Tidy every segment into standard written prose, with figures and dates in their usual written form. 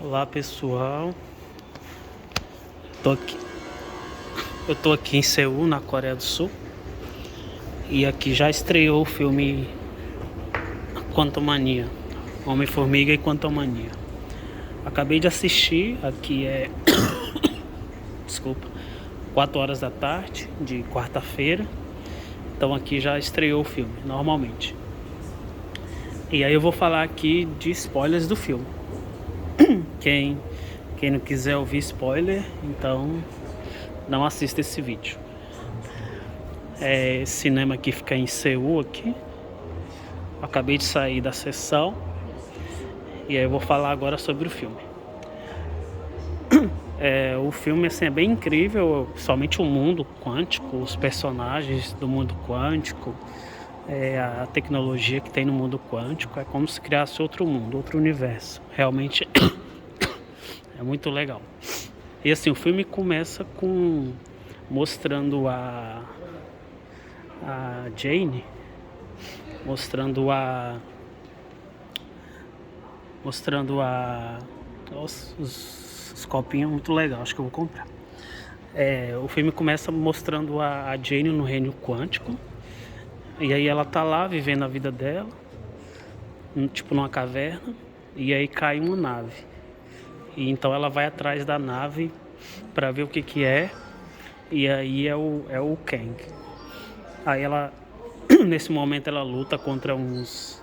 Olá pessoal, tô aqui, eu tô aqui em Seul, na Coreia do Sul, e aqui já estreou o filme Quantumania, Homem-Formiga e Quantumania. Acabei de assistir, aqui é, desculpa, 4 horas da tarde de quarta-feira, então aqui já estreou o filme, normalmente. E aí eu vou falar aqui de spoilers do filme. Quem não quiser ouvir spoiler, então não assista esse vídeo. Esse cinema aqui fica em Seul aqui. Eu acabei de sair da sessão e aí eu vou falar agora sobre o filme. O filme assim, é bem incrível, somente o mundo quântico, os personagens do mundo quântico, a tecnologia que tem no mundo quântico, é como se criasse outro mundo, outro universo. Realmente é muito legal. E assim, o filme começa mostrando a Jane, mostrando a nossa, os copinhos muito legal, acho que eu vou comprar. O filme começa mostrando a Jane no reino quântico, e aí ela tá lá vivendo a vida dela, tipo numa caverna, e aí cai uma nave. E então ela vai atrás da nave para ver o que é, e aí é o Kang. Aí ela, nesse momento ela luta contra uns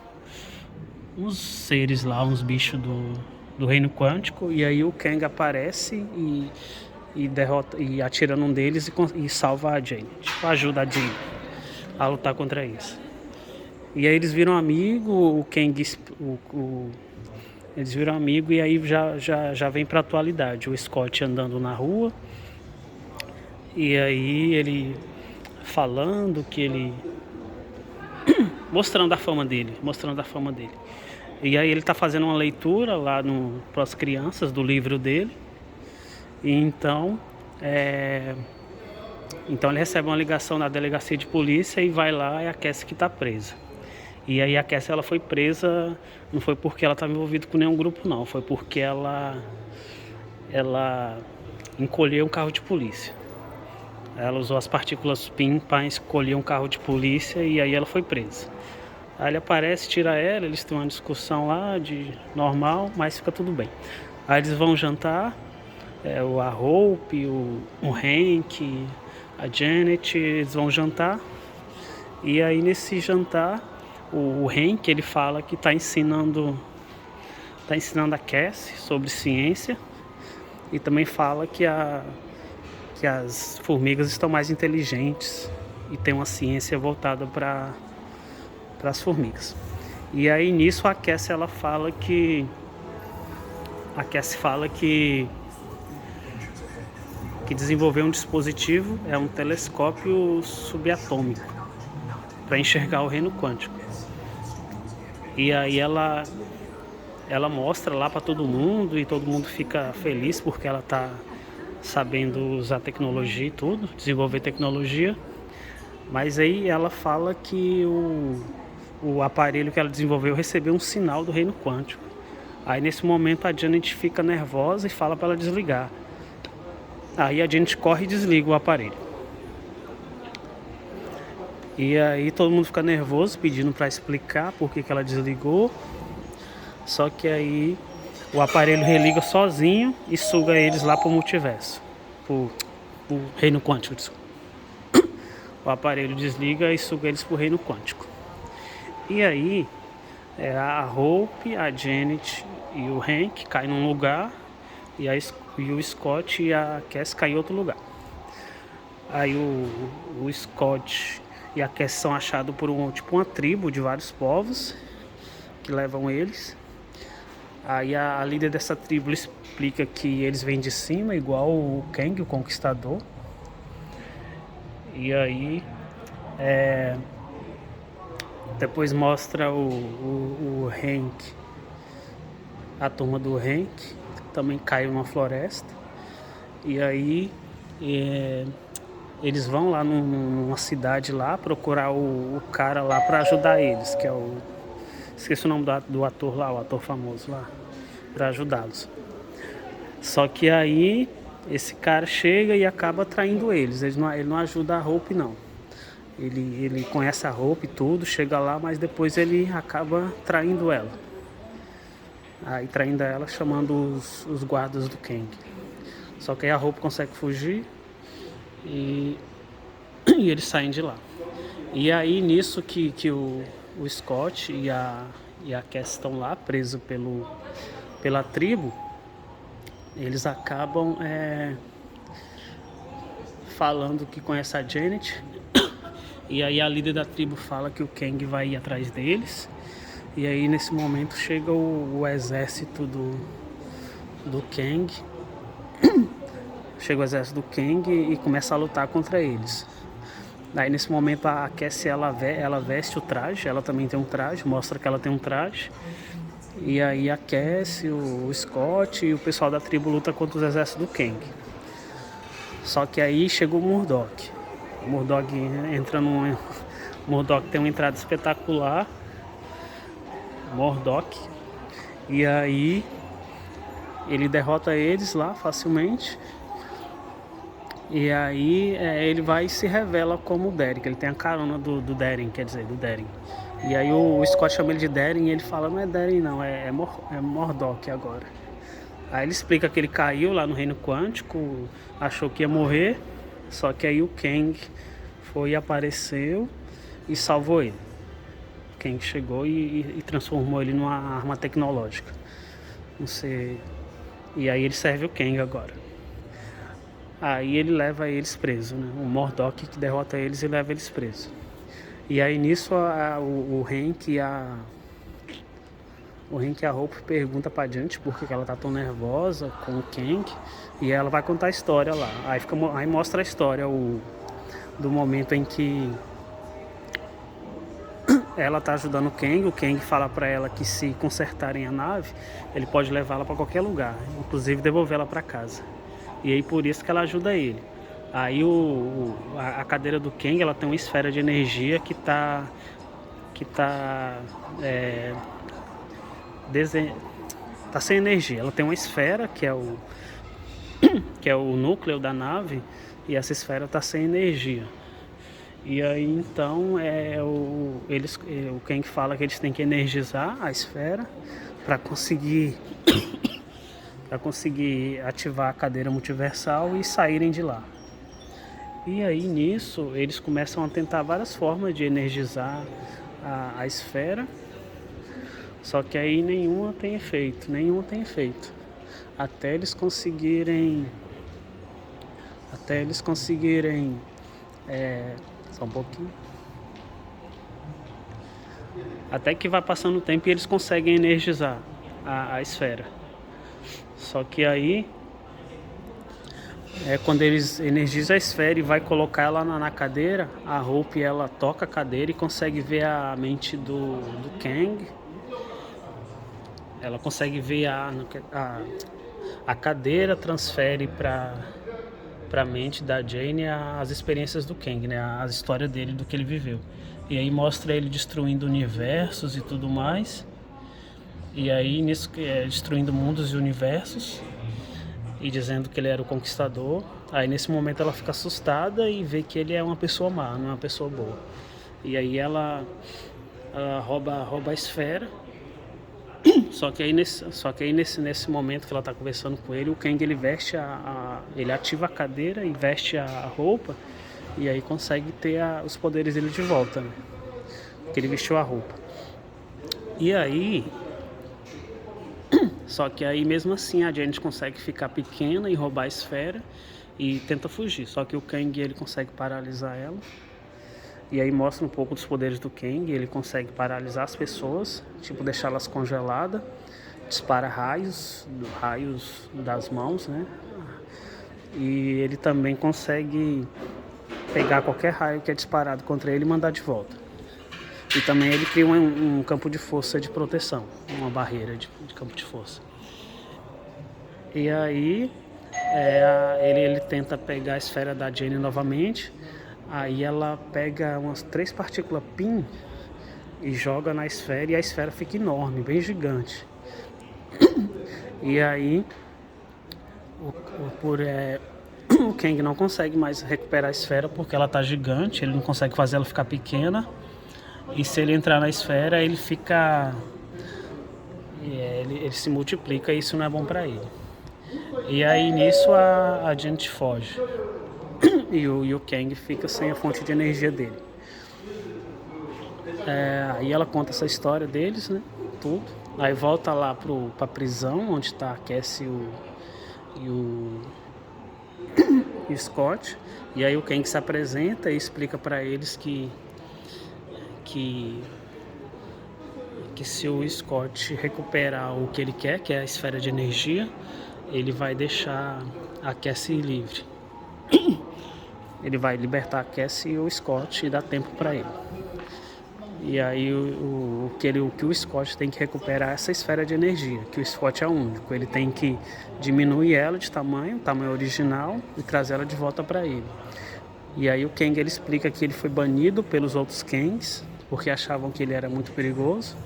seres lá, uns bichos do reino quântico, e aí o Kang aparece e derrota, e atira num deles e salva a Jane, tipo, ajuda a Jane a lutar contra isso. E aí eles viram amigo, o Kang, eles viram amigo, e aí já vem pra atualidade, o Scott andando na rua, e aí ele falando que ele mostrando a fama dele. E aí ele tá fazendo uma leitura lá para as crianças do livro dele. E então ele recebe uma ligação na delegacia de polícia e vai lá e a Cassie que tá presa. E aí a Cassie, ela foi presa, não foi porque ela estava envolvida com nenhum grupo não, foi porque ela encolheu um carro de polícia. Ela usou as partículas PIN para escolher um carro de polícia e aí ela foi presa. Aí ele aparece, tira ela, eles têm uma discussão lá de normal, mas fica tudo bem. Aí eles vão jantar, a Hope, o Hank, a Janet, eles vão jantar. E aí nesse jantar, o Hank, ele fala que está ensinando a Cassie sobre ciência, e também fala que as formigas estão mais inteligentes e tem uma ciência voltada para as formigas. E aí nisso a Cassie fala que desenvolveu um dispositivo, um telescópio subatômico para enxergar o reino quântico. E aí ela mostra lá para todo mundo e todo mundo fica feliz porque ela tá sabendo usar tecnologia e tudo, desenvolver tecnologia. Mas aí ela fala que o aparelho que ela desenvolveu recebeu um sinal do reino quântico. Aí nesse momento a Janet fica nervosa e fala para ela desligar. Aí a Janet corre e desliga o aparelho. E aí todo mundo fica nervoso, pedindo para explicar por que ela desligou. Só que aí o aparelho religa sozinho e suga eles lá pro multiverso, pro reino quântico. O aparelho desliga e suga eles pro reino quântico. E aí a Hope, a Janet e o Hank caem num lugar, e o Scott e a Cassie caem em outro lugar. Aí o Scott e a Cassie são achados por uma tribo de vários povos que levam eles. Aí a líder dessa tribo explica que eles vêm de cima, igual o Kang, o Conquistador. E aí depois mostra o Hank, a turma do Hank também caiu numa floresta. E aí eles vão lá numa cidade lá procurar o cara lá para ajudar eles, que é esqueci o nome do ator lá, o ator famoso lá, para ajudá-los. Só que aí esse cara chega e acaba traindo eles. Ele não ajuda a Hope, não. Ele conhece a Hope e tudo, chega lá, mas depois ele acaba traindo ela. Aí traindo ela, chamando os guardas do Kang. Só que aí a Hope consegue fugir e eles saem de lá. E aí nisso que o Scott e a Cass estão lá presos pela tribo, eles acabam falando que conhece a Janet. E aí a líder da tribo fala que o Kang vai ir atrás deles. E aí nesse momento chega o exército do Kang. Chega o exército do Kang e começa a lutar contra eles. Daí nesse momento a Cassie ela veste o traje, ela também tem um traje, mostra que ela tem um traje. E aí a Cassie, o Scott e o pessoal da tribo luta contra os exércitos do Kang. Só que aí chegou o Murdock. O Murdock entra num. O Murdock tem uma entrada espetacular. Murdock. E aí ele derrota eles lá facilmente. E aí ele vai e se revela como o Derek. Ele tem a carona do Daring, quer dizer, do Daring. E aí o Scott chama ele de Daring e ele fala, não é Daring não, é Murdock agora. Aí ele explica que ele caiu lá no Reino Quântico, achou que ia morrer, só que aí o Kang foi e apareceu e salvou ele. O Kang chegou e transformou ele numa arma tecnológica. Não sei. E aí ele serve o Kang agora. Aí ele leva eles presos, né? O Murdock que derrota eles e leva eles presos. E aí nisso o Hank e a Hope pergunta pra Janet por que ela tá tão nervosa com o Kang. E ela vai contar a história lá. Aí mostra a história do momento em que ela tá ajudando o Kang fala pra ela que se consertarem a nave, ele pode levá-la pra qualquer lugar, inclusive devolvê-la pra casa. E aí por isso que ela ajuda ele. Aí a cadeira do Kang, ela tem uma esfera de energia que tá sem energia. Ela tem uma esfera que é o núcleo da nave, e essa esfera tá sem energia. E aí então o Kang fala que eles têm que energizar a esfera para conseguir ativar a cadeira multiversal e saírem de lá. E aí nisso eles começam a tentar várias formas de energizar a esfera, só que aí nenhuma tem efeito. Até eles conseguirem só um pouquinho. Até que vai passando o tempo e eles conseguem energizar a esfera. Só que aí quando eles energizam a esfera e vai colocar ela na cadeira, a Hope ela toca a cadeira e consegue ver a mente do Kang. Ela consegue ver a cadeira, transfere para a mente da Jane as experiências do Kang, né? As histórias dele, do que ele viveu. E aí mostra ele destruindo universos e tudo mais. E aí nisso destruindo mundos e universos e dizendo que ele era o conquistador. Aí nesse momento ela fica assustada e vê que ele é uma pessoa má, não é uma pessoa boa. E aí ela rouba a esfera. Só que aí nesse momento que ela está conversando com ele, o Kang ele veste ele ativa a cadeira e veste a roupa, e aí consegue ter os poderes dele de volta, né? Porque ele vestiu a roupa. E aí só que aí mesmo assim a Janet consegue ficar pequena e roubar a esfera e tenta fugir. Só que o Kang ele consegue paralisar ela. E aí mostra um pouco dos poderes do Kang. Ele consegue paralisar as pessoas, tipo deixá-las congeladas, dispara raios das mãos, né? E ele também consegue pegar qualquer raio que é disparado contra ele e mandar de volta. E também ele cria um campo de força de proteção, uma barreira de campo de força. E aí ele tenta pegar a esfera da Jane novamente. Aí ela pega umas 3 partículas PIN e joga na esfera, e a esfera fica enorme, bem gigante. E aí O Kang não consegue mais recuperar a esfera porque ela tá gigante, ele não consegue fazer ela ficar pequena. E se ele entrar na esfera, ele fica... ele se multiplica e isso não é bom para ele. E aí nisso a Janet foge. E o Kang fica sem a fonte de energia dele. Aí ela conta essa história deles, né? Tudo. Aí volta lá pra prisão, onde tá a Cassie e o Scott. E aí o Kang se apresenta e explica para eles que se o Scott recuperar o que ele quer, que é a esfera de energia, ele vai deixar a Cassie livre. Ele vai libertar a Cassie e o Scott e dar tempo para ele. E aí o que o Scott tem que recuperar é essa esfera de energia, que o Scott é único. Ele tem que diminuir ela de tamanho original, e trazer ela de volta para ele. E aí o Kang ele explica que ele foi banido pelos outros Kangs, porque achavam que ele era muito perigoso.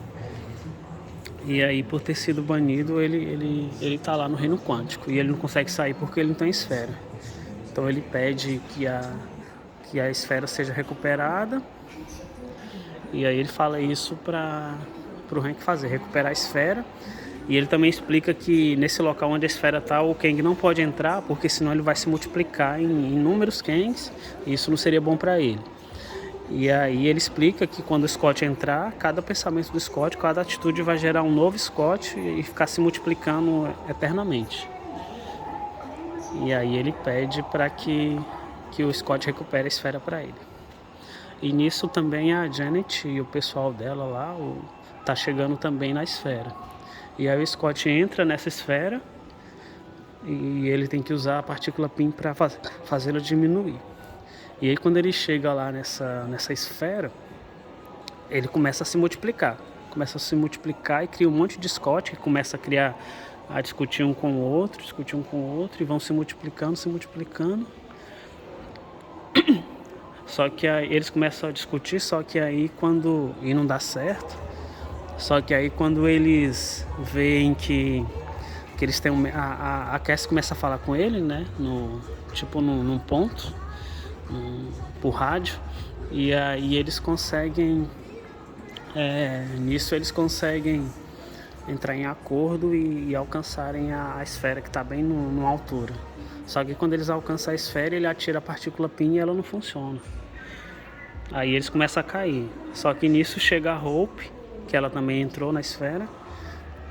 E aí por ter sido banido, ele tá lá no reino quântico. E ele não consegue sair porque ele não tem esfera. Então ele pede que a esfera seja recuperada. E aí ele fala isso para o Hank fazer, recuperar a esfera. E ele também explica que nesse local onde a esfera está, o Kang não pode entrar, porque senão ele vai se multiplicar em inúmeros Kangs, e isso não seria bom para ele. E aí ele explica que quando o Scott entrar, cada pensamento do Scott, cada atitude vai gerar um novo Scott e ficar se multiplicando eternamente. E aí ele pede para que o Scott recupere a esfera para ele. E nisso também a Janet e o pessoal dela lá tá chegando também na esfera. E aí o Scott entra nessa esfera e ele tem que usar a partícula PIN para fazê-la diminuir. E aí quando ele chega lá nessa esfera, ele começa a se multiplicar. Começa a se multiplicar e cria um monte de Scott que começa a discutir um com o outro, e vão se multiplicando. Só que aí eles começam a discutir, e não dá certo. Só que aí quando eles veem que eles têm a Cassie começa a falar com ele, né, num ponto, por rádio, e aí eles conseguem nisso eles conseguem entrar em acordo e alcançarem a esfera que está bem numa altura. Só que quando eles alcançam a esfera, ele atira a partícula PIN e ela não funciona. Aí eles começam a cair. Só que nisso chega a Hope, que ela também entrou na esfera,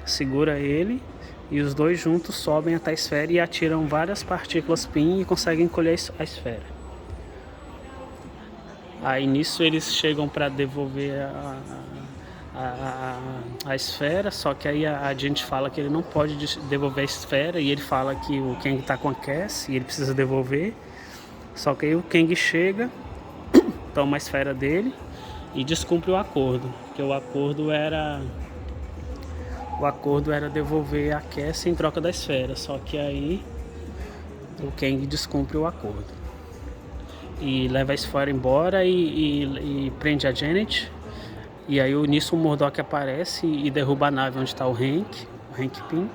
segura ele e os dois juntos sobem até a esfera e atiram várias partículas PIN e conseguem colher a esfera. Aí nisso eles chegam para devolver a esfera, só que aí a gente fala que ele não pode devolver a esfera, e ele fala que o Kang tá com a Cassie e ele precisa devolver. Só que aí o Kang chega, toma a esfera dele e descumpre o acordo, que o acordo era devolver a Cassie em troca da esfera. Só que aí o Kang descumpre o acordo e leva a esfera embora e prende a Janet. E aí nisso o Murdock aparece e derruba a nave onde está o Hank Pym.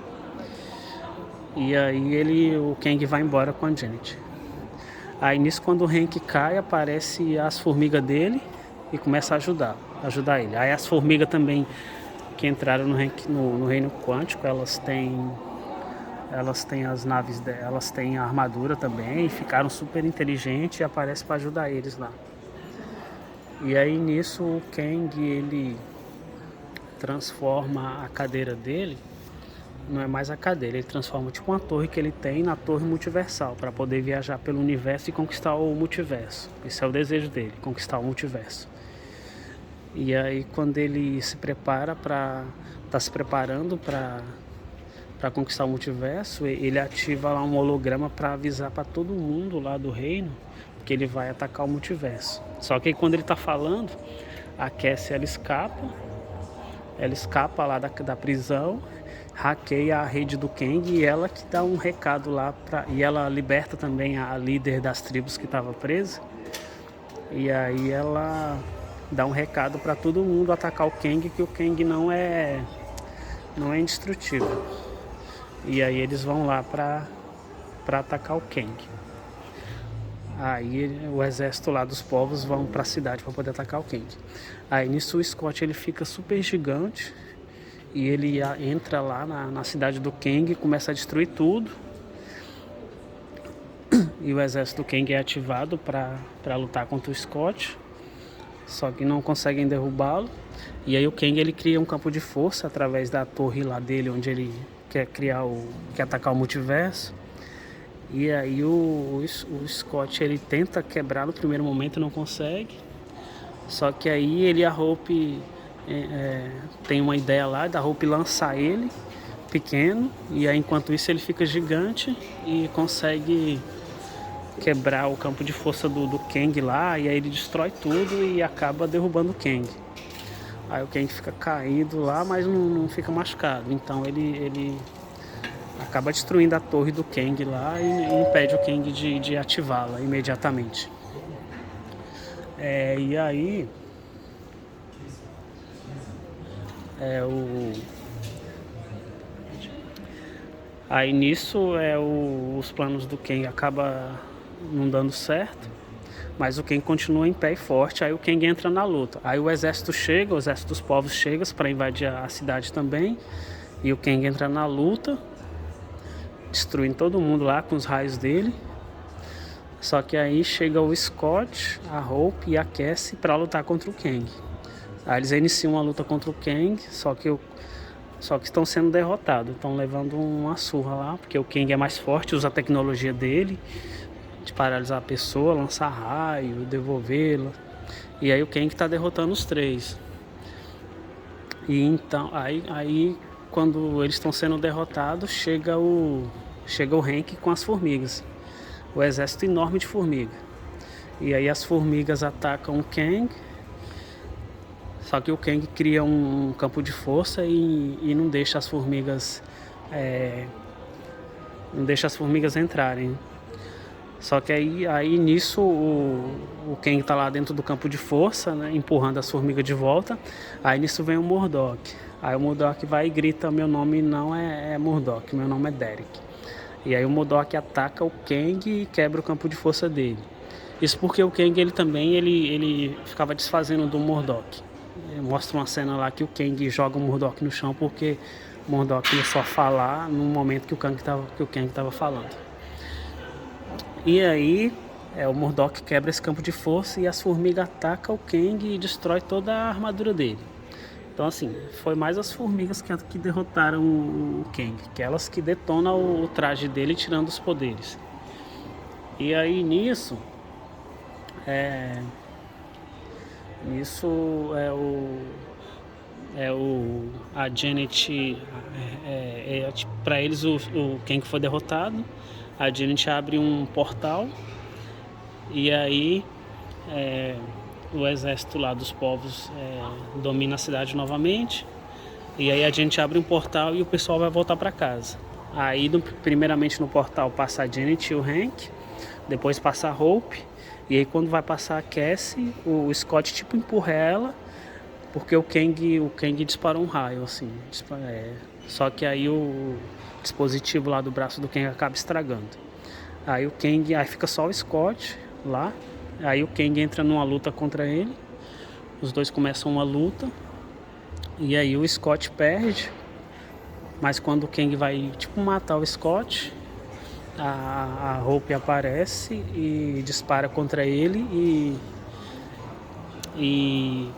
E aí o Kang vai embora com a Janet. Aí nisso, quando o Hank cai, aparece as formigas dele e começa a ajudar ele. Aí as formigas também que entraram no reino quântico, elas têm as naves delas, elas têm a armadura também, ficaram super inteligentes e aparecem para ajudar eles lá. E aí nisso o Kang ele transforma a cadeira dele, não é mais a cadeira, ele transforma tipo uma torre que ele tem na torre multiversal, para poder viajar pelo universo e conquistar o multiverso. Esse é o desejo dele, conquistar o multiverso. E aí quando ele se preparando para conquistar o multiverso, ele ativa lá um holograma para avisar para todo mundo lá do reino que ele vai atacar o multiverso. Só que quando ele tá falando, a Cassie ela escapa lá da prisão, hackeia a rede do Kang, e ela que dá um recado lá e ela liberta também a líder das tribos que estava presa. E aí ela dá um recado para todo mundo atacar o Kang, que o Kang não é indestrutível. E aí eles vão lá para para atacar o Kang. Aí o exército lá dos povos vão para a cidade para poder atacar o Kang. Aí nisso o Scott ele fica super gigante e ele entra lá na cidade do Kang e começa a destruir tudo. E o exército do Kang é ativado para lutar contra o Scott, só que não conseguem derrubá-lo. E aí o Kang ele cria um campo de força através da torre lá dele, onde ele quer atacar o multiverso. E aí o Scott ele tenta quebrar no primeiro momento e não consegue. Só que aí ele e a Hope tem uma ideia lá da Hope lançar ele pequeno. E aí enquanto isso ele fica gigante e consegue quebrar o campo de força do Kang lá. E aí ele destrói tudo e acaba derrubando o Kang. Aí o Kang fica caído lá, mas não fica machucado. Então ele acaba destruindo a torre do Kang lá e impede o Kang de ativá-la imediatamente. E aí aí nisso os planos do Kang acabam não dando certo, mas o Kang continua em pé e forte. Aí o Kang entra na luta. Aí o exército dos povos chega para invadir a cidade também, e o Kang entra na luta, destruindo todo mundo lá com os raios dele. Só que aí chega o Scott, a Hope e a Cassie para lutar contra o Kang. Aí eles iniciam uma luta contra o Kang, só que estão sendo derrotados, estão levando uma surra lá, porque o Kang é mais forte, usa a tecnologia dele de paralisar a pessoa, lançar raio, devolvê-la. E aí o Kang está derrotando os três. E então aí quando eles estão sendo derrotados, chega o Hank com as formigas, o exército enorme de formiga. E aí as formigas atacam o Kang, só que o Kang cria um campo de força e não deixa as formigas entrarem. Só que aí nisso o Kang tá lá dentro do campo de força, né, empurrando as formigas de volta. Aí nisso vem o Murdock. Aí o Murdock vai e grita: meu nome não é Murdock, meu nome é Derek. E aí o Murdock ataca o Kang e quebra o campo de força dele. Isso porque o Kang ele ficava desfazendo do Murdock. Mostra uma cena lá que o Kang joga o Murdock no chão porque o Murdock começou a falar no momento que o Kang estava falando. E aí o Murdock quebra esse campo de força e as formigas atacam o Kang e destrói toda a armadura dele. Então assim, foi mais as formigas que derrotaram o Kang, que elas que detonam o traje dele tirando os poderes. E aí nisso a Janet, para eles o Kang foi derrotado. A Janet abre um portal e aí o exército lá dos povos domina a cidade novamente. E aí a gente abre um portal e o pessoal vai voltar para casa. Aí primeiramente no portal passa a Janet e o Hank, depois passa a Hope. E aí quando vai passar a Cassie, o Scott tipo empurra ela, porque o Kang disparou um raio assim. Só que aí o dispositivo lá do braço do Kang acaba estragando. Aí fica só o Scott lá. Aí o Kang entra numa luta contra ele. Os dois começam uma luta. E aí o Scott perde. Mas quando o Kang vai tipo matar o Scott, a Hope aparece e dispara contra ele e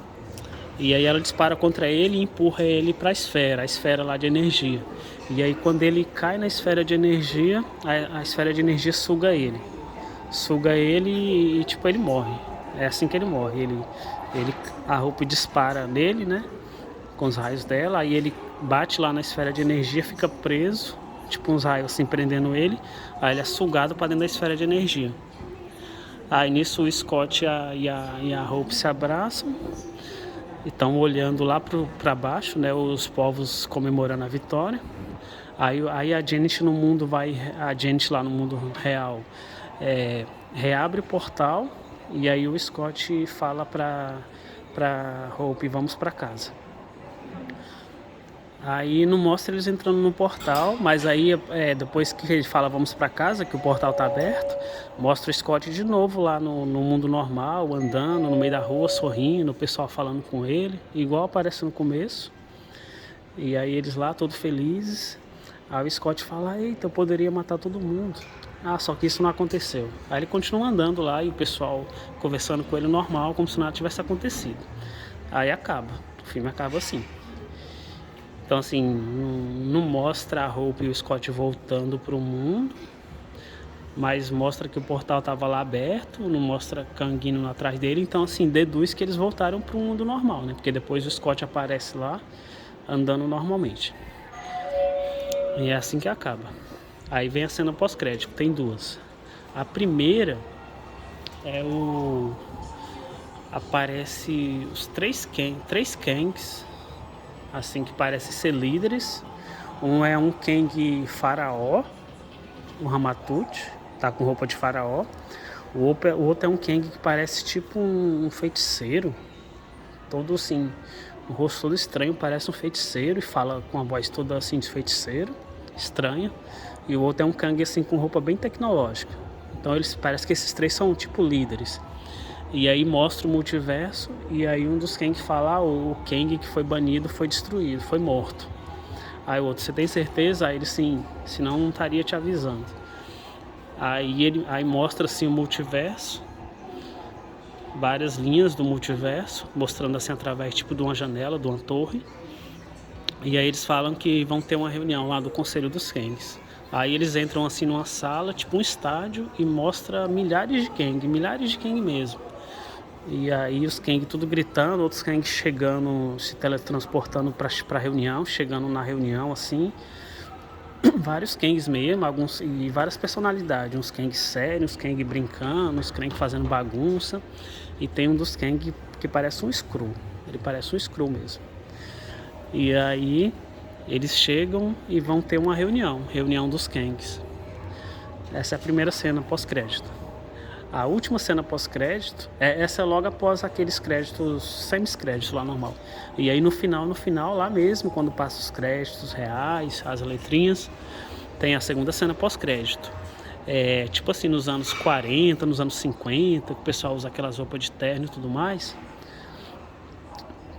aí ela dispara contra ele e empurra ele para a esfera lá de energia. E aí quando ele cai na esfera de energia, a esfera de energia suga ele e tipo ele morre. É assim que ele morre. A Hope dispara nele, né, com os raios dela, aí ele bate lá na esfera de energia, fica preso, tipo uns raios assim prendendo ele. Aí ele é sugado para dentro da esfera de energia. Aí nisso o Scott e a Hope se abraçam e estão olhando lá para baixo, né, os povos comemorando a vitória. Aí a Janet lá no mundo real reabre o portal e aí o Scott fala para Hope: vamos para casa. Aí não mostra eles entrando no portal, mas aí depois que ele fala vamos pra casa, que o portal tá aberto, mostra o Scott de novo lá no mundo normal, andando no meio da rua, sorrindo, o pessoal falando com ele, igual aparece no começo. E aí eles lá, todos felizes. Aí o Scott fala, eita, eu poderia matar todo mundo. Ah, só que isso não aconteceu. Aí ele continua andando lá e o pessoal conversando com ele normal, como se nada tivesse acontecido. Aí acaba, o filme acaba assim. Então assim, não mostra a Hope e o Scott voltando pro mundo, mas mostra que o portal estava lá aberto, não mostra Kang indo atrás dele, então assim, deduz que eles voltaram pro mundo normal, né? Porque depois o Scott aparece lá, andando normalmente. E é assim que acaba. Aí vem a cena pós-crédito, tem duas. A primeira é o... aparece os três Kangs, assim que parecem ser líderes. Um é um Kang faraó, o Ramatut, tá com roupa de faraó. O outro é um Kang que parece tipo um feiticeiro, todo assim, o rosto todo estranho, parece um feiticeiro e fala com a voz toda assim de feiticeiro, estranha. E o outro é um Kang assim com roupa bem tecnológica. Então eles parece que esses três são tipo líderes. E aí mostra o multiverso e aí um dos Kang fala, o Kang que foi banido foi destruído, foi morto. Aí o outro, você tem certeza? Aí ele, sim, senão não estaria te avisando. Aí mostra assim o multiverso, várias linhas do multiverso, mostrando assim através tipo de uma janela, de uma torre. E aí eles falam que vão ter uma reunião lá do Conselho dos Kangs. Aí eles entram assim numa sala, tipo um estádio, e mostra milhares de Kang mesmo. E aí os Kang tudo gritando, outros Kang chegando, se teletransportando pra reunião, chegando na reunião assim. Vários Kangs mesmo, alguns e várias personalidades, uns Kang sérios, uns Kang brincando, uns Kang fazendo bagunça. E tem um dos Kang que parece um Skrull, ele parece um Skrull mesmo. E aí eles chegam e vão ter uma reunião dos Kangs. Essa é a primeira cena pós-crédito. A última cena pós-crédito, essa é logo após aqueles créditos, semi-créditos lá normal. E aí no final lá mesmo, quando passa os créditos reais, as letrinhas, tem a segunda cena pós-crédito. Tipo assim, nos anos 40, nos anos 50, que o pessoal usa aquelas roupas de terno e tudo mais.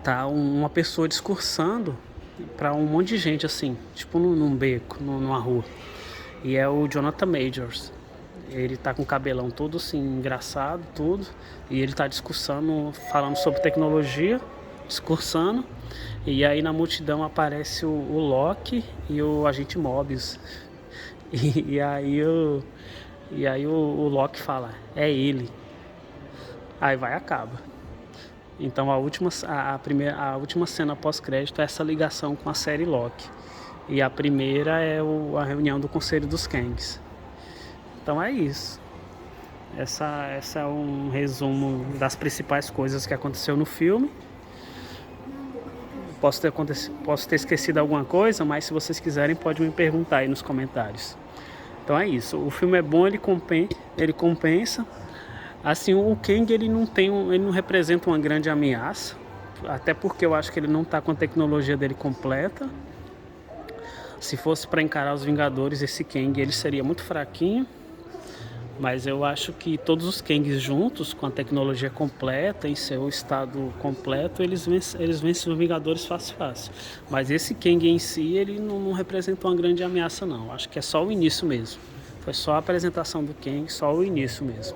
Tá uma pessoa discursando para um monte de gente assim, tipo num beco, numa rua. E é o Jonathan Majors. Ele tá com o cabelão todo assim, engraçado, tudo. E ele tá discursando, falando sobre tecnologia, discursando. E aí na multidão aparece o Loki e o Agente Mobius. E aí o Loki fala, é ele. Aí vai e acaba. Então a última cena pós-crédito é essa ligação com a série Loki. E a primeira é a reunião do Conselho dos Kangs. Então é isso. Essa é um resumo das principais coisas que aconteceu no filme. Posso ter esquecido alguma coisa, mas se vocês quiserem pode me perguntar aí nos comentários. Então é isso. O filme é bom, ele compensa. Assim, o Kang ele não representa uma grande ameaça, até porque eu acho que ele não está com a tecnologia dele completa. Se fosse para encarar os Vingadores, esse Kang ele seria muito fraquinho. Mas eu acho que todos os Kangs juntos, com a tecnologia completa, em seu estado completo, eles vencem os Vingadores fácil. Mas esse Kang em si, ele não representa uma grande ameaça não. Acho que é só o início mesmo. Foi só a apresentação do Kang, só o início mesmo.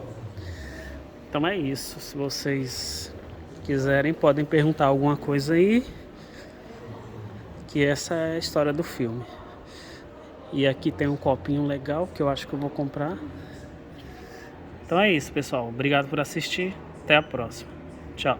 Então é isso. Se vocês quiserem, podem perguntar alguma coisa aí. Que essa é a história do filme. E aqui tem um copinho legal que eu acho que eu vou comprar. Então é isso, pessoal. Obrigado por assistir. Até a próxima. Tchau.